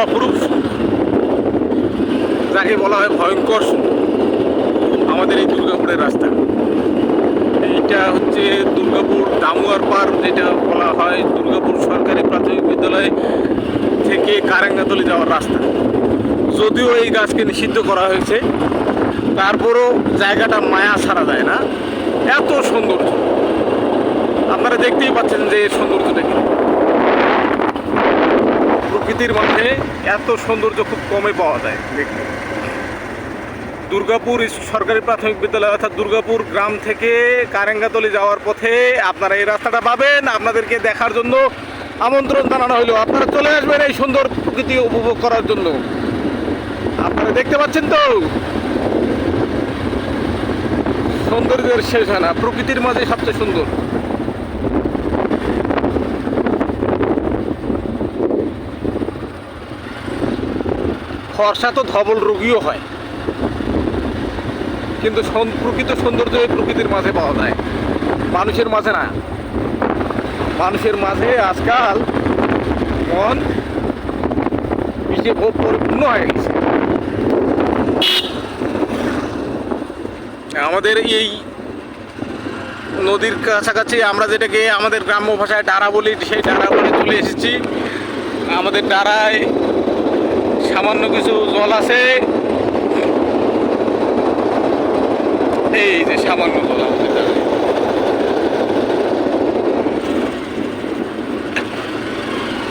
অপরূপ সুন্দর, যাকে বলা হয় ভয়ঙ্কর সুন্দর আমাদের এই দুর্গাপুরের রাস্তা। এইটা হচ্ছে দুর্গাপুর দামুয়ার পার, যেটা বলা হয় দুর্গাপুর সরকারি প্রাথমিক বিদ্যালয় থেকে কারেঙ্গাতলি যাওয়ার রাস্তা। যদিও এই গাছকে নিষিদ্ধ করা হয়েছে, তারপরও জায়গাটা মায়া ছাড়া যায় না, এত সৌন্দর্য। আপনারা দেখতেই পাচ্ছেন যে এর সৌন্দর্যটা কি। প্রকৃতির মাঝে এত সৌন্দর্য খুব কমে পাওয়া যায় দেখতে। দুর্গাপুর সরকারি প্রাথমিক বিদ্যালয় অর্থাৎ দুর্গাপুর গ্রাম থেকে কারেঙ্গাতলি যাওয়ার পথে আপনারা এই রাস্তাটা পাবেন। আপনাদেরকে দেখার জন্য আমন্ত্রণ জানানো হলো, আপনারা চলে আসবেন এই সুন্দর প্রকৃতি উপভোগ করার জন্য। আপনারা দেখতে পাচ্ছেন তো, সৌন্দর্যের শেষ হয় না, প্রকৃতির মাঝে সবচেয়ে সুন্দর। ফর্সা তো ধবল রোগীও হয়, কিন্তু প্রকৃত সৌন্দর্য এই প্রকৃতির মাঝে পাওয়া যায়, মানুষের মাঝে না। মানুষের মাঝে আজকাল মন বিষে পরিপূর্ণ হয়ে গেছে। আমাদের এই নদীর কাছাকাছি আমরা যেটাকে আমাদের গ্রাম্য ভাষায় ডারা বলি, সেই ডারা বলে চলে এসেছি। আমাদের ডারায় সামান্য কিছু জল আছে, এই যে সামান্য জল আমাদের ডারায়।